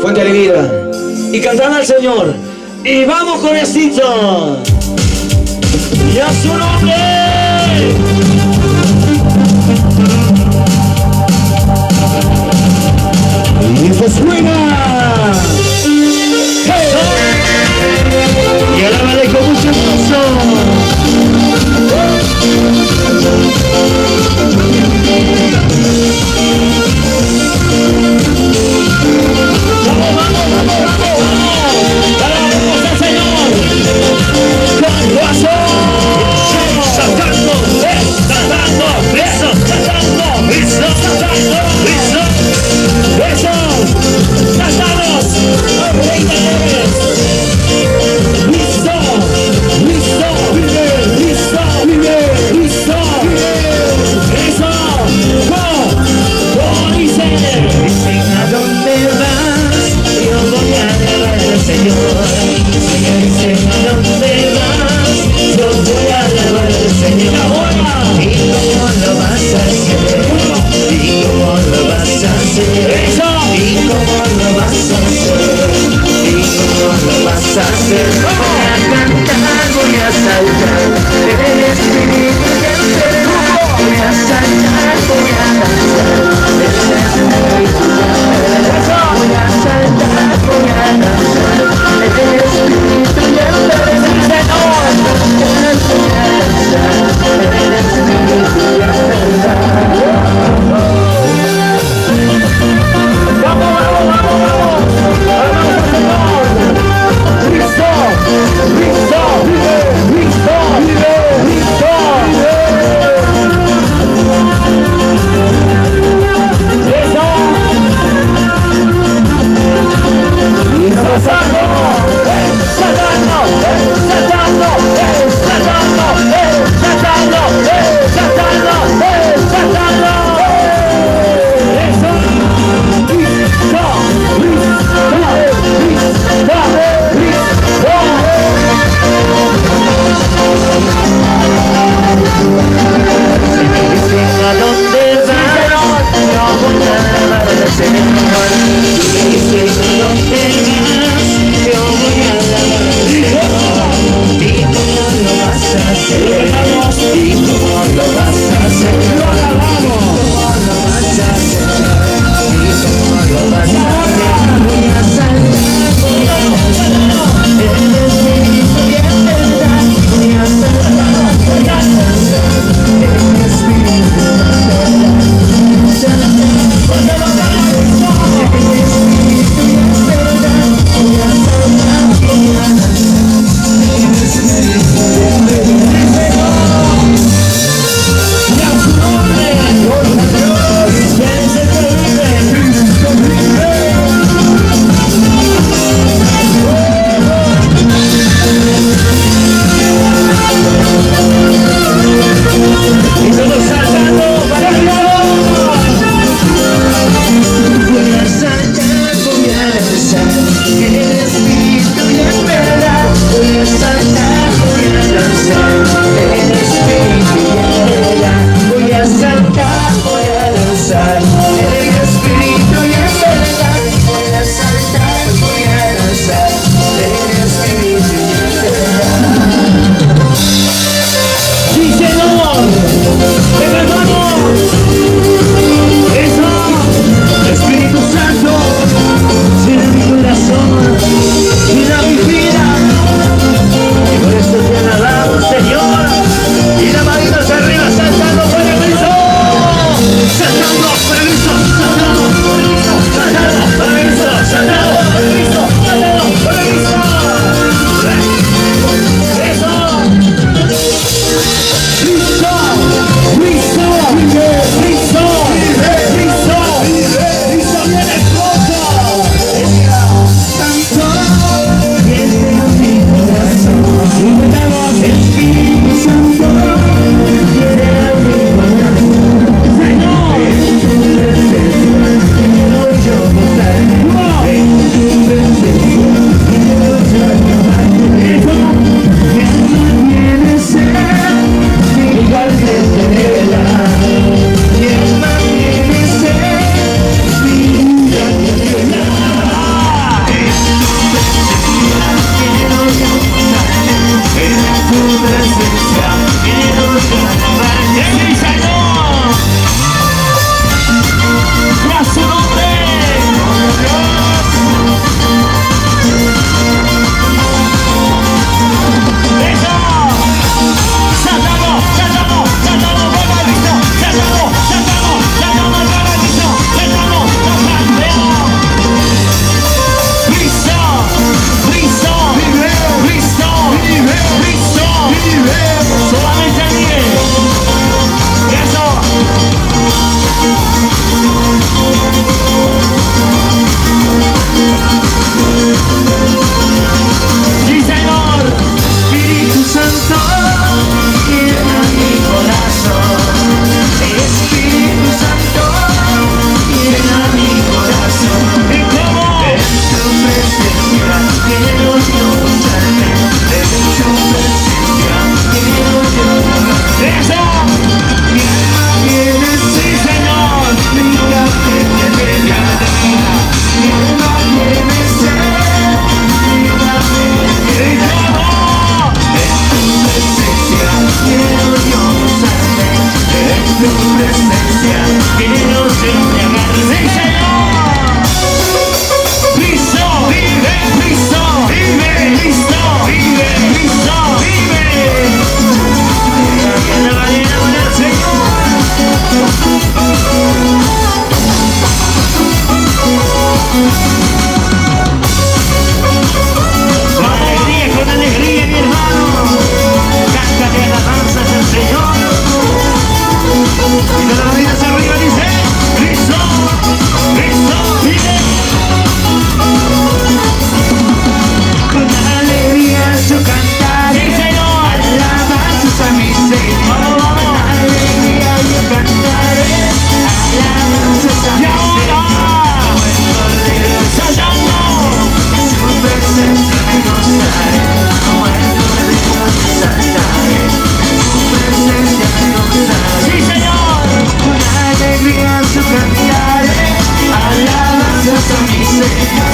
fuente de vida y cantan al Señor. Y vamos con éxito. Y a su nombre. Y eso suena. Hey. Y alábale con mucho gozo. Vamos, vamos, vamos, vamos, vamos. Alabamos al Señor. Con gozo. Saltando, saltando, eso, saltando, eso, saltando, eso, eso.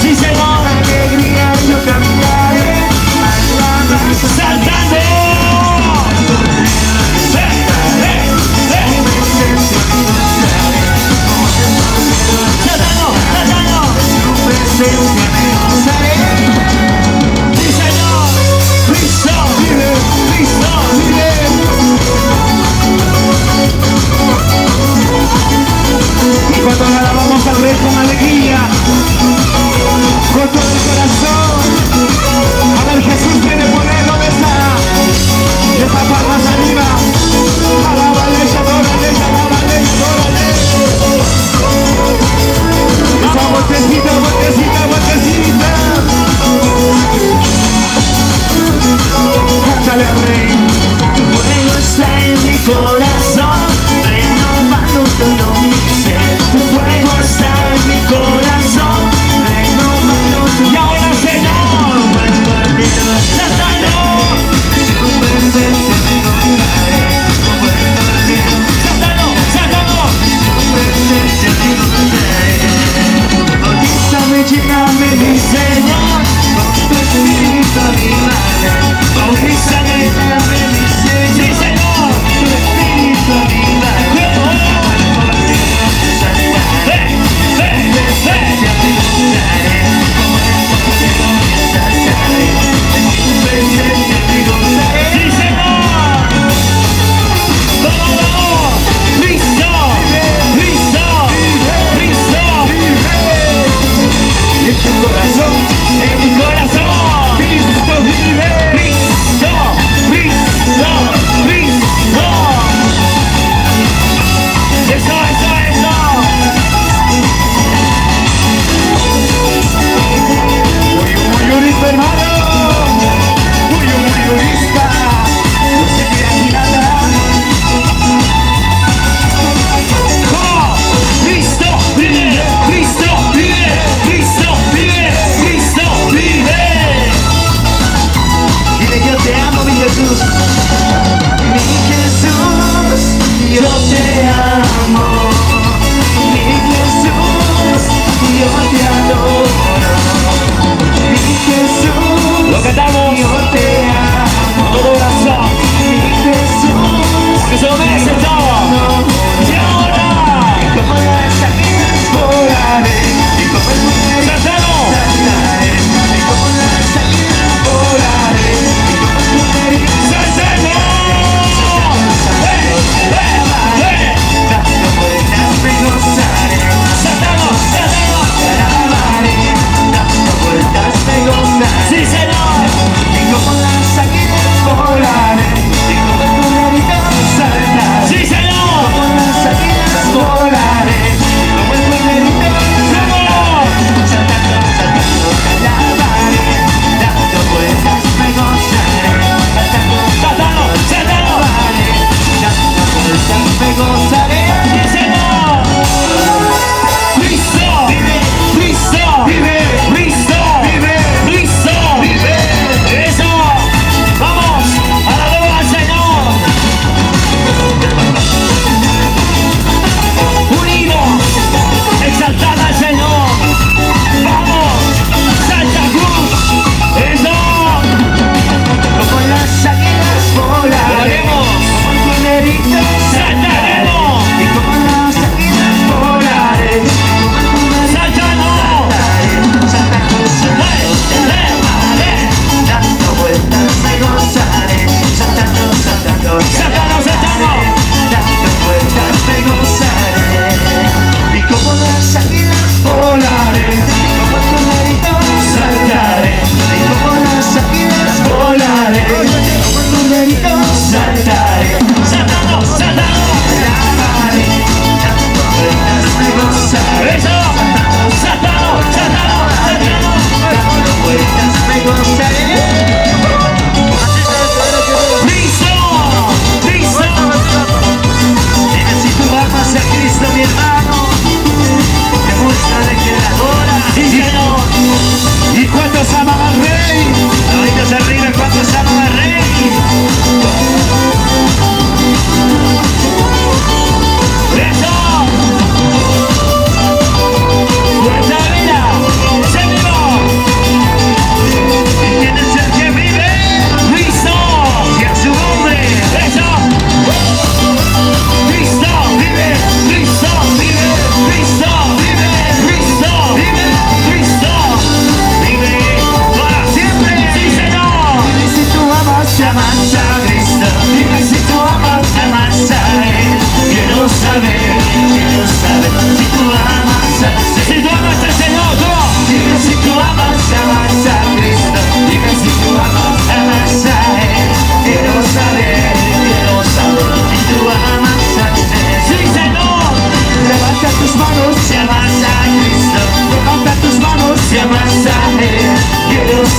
Sí, Señor. Alegría yo caminaré, Saltando. Saltando, saltando. tu presencia me gozaré. Sí, Señor. Cristo, Vive, Cristo. vive. Y cuando le alabamos al Rey con alegría, con todo el corazón, a ver, Jesús viene por él, ¿dónde está? Esa palmas arriba, alábale, adórale, alábale, adórale. Esa vueltecita, vueltecita, vueltecita. Cántale al Rey. Tu fuego está en mi corazón, renovando todo mi ser. Tu fuego está en mi corazón, renovando todo. Y ahora, Señor, saltando. Saltando, saltando. Bautízame, lléname, mi Señor, con tu espíritu avívame. Bautízame, lléname, mi Señor, Sí, Señor. tu espíritu avívame. Sí, Señor. Vamos, Cristo, Cristo, Cristo. En tu corazón, En mi corazón, Cristo vive. Cristo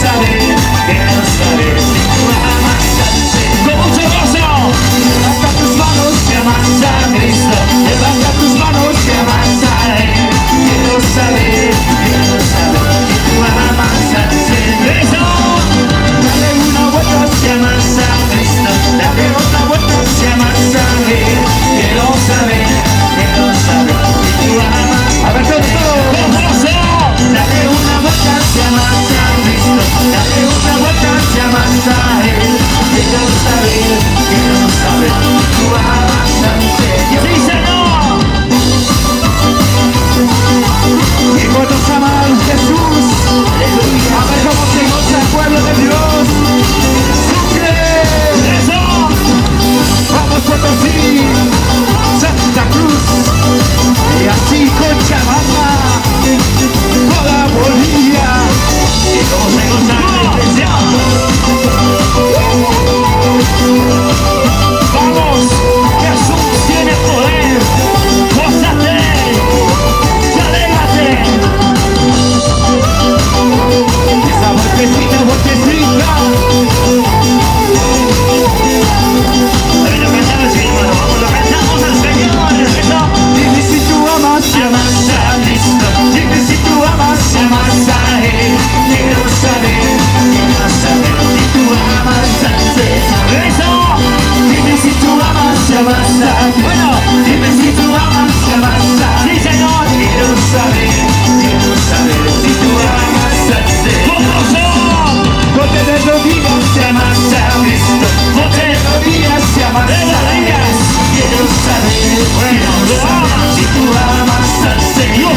saber, quiero saber si tú amas al Señor. Con mucho gozo. Levanta tus manos que amas a Cristo. Levanta tus manos que amas a Él. Quiero saber si tú amas al Señor. Dale una vuelta si amas a Cristo. Dale otra vuelta si amas a Él. Quiero saber si tú amas. A ver todo. Dale una vuelta si amas a Cristo. Dale una vuelta si amas a Él. Quiero saber si tú amas al Señor. ¡Sí, Señor! ¿Y cuántos aman a Jesús? ¡Aleluya! A ver cómo se goza el pueblo de Dios. ¡Sucre! ¡Eso! ¡Vamos, Potosí! ¡Santa Cruz! Y así Cochabamba, toda Bolivia. Y cómo se goza la iglesia. Vamos, Jesús tiene poder. Gózate, alégrate. Esa vueltecita. Pero cantamos, sí, hermano, vamos, lo cantamos al Señor. Eso. Dime si tú amas a Cristo. Dime si tú amas a Él. Quiero saber si tú amas al Señor. Eso. Dime si tú amas a Cristo. Bueno, dime si tú amas a Él. Sí, Señor. Quiero saber si tú amas al Señor. Ponte de rodillas si amas a Cristo. Ponte de rodillas si amas a Él. Quiero saber si tú amas al Señor.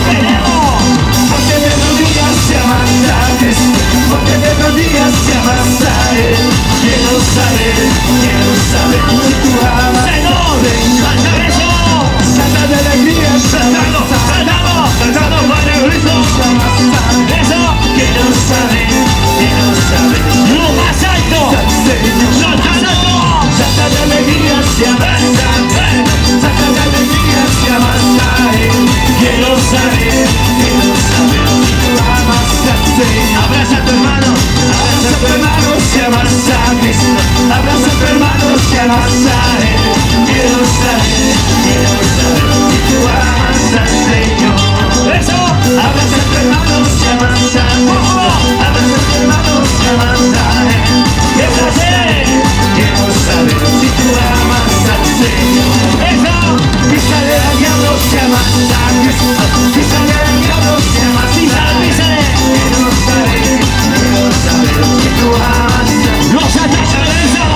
Ponte de rodillas si amas a Cristo. Ponte de rodillas si amas a Él. Quiero saber si tú amas al Señor. Salta de alegría, saltando para el grito. Eso, quiero saber lo más alto, salta de alegría si amas a Él. Salta de alegría si amas a Él. Quiero saber si tú amas al Señor. Abraza a tu hermano si amas a Cristo. Abraza a tu hermano si amas a Él. Quiero saber si tú amas al Señor. Eso, abraza a tu hermano si amas a Cristo. Abraza a tu hermano si amas a Él. Quiero saber si tú amas al Señor. Eso, písale al diablo si amas a Cristo. Písale al diablo si amas a Él. Quiero saber si tú amas a Él. Los ataques, eso.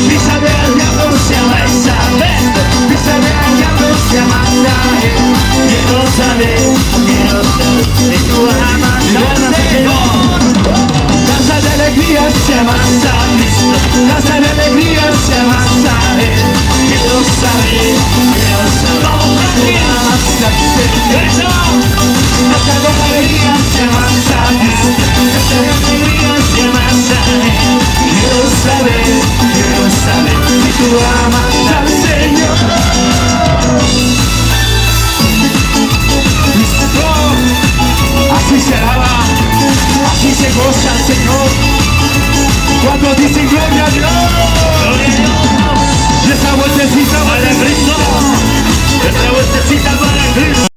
Písale al diablo si amas a Cristo. Písale al diablo si amas a Él. Quiero saber si tú amas al Señor. Danza de alegría si amas a Cristo. Danza de alegría si amas a Él. Quiero saber si tú amas al Señor. Danza de alegría si amas a Cristo. Danza de alegría si amas a Él. Quiero saber si tú amas al Señor. Así se alaba, así se goza el Señor. Cuando dicen gloria a Dios.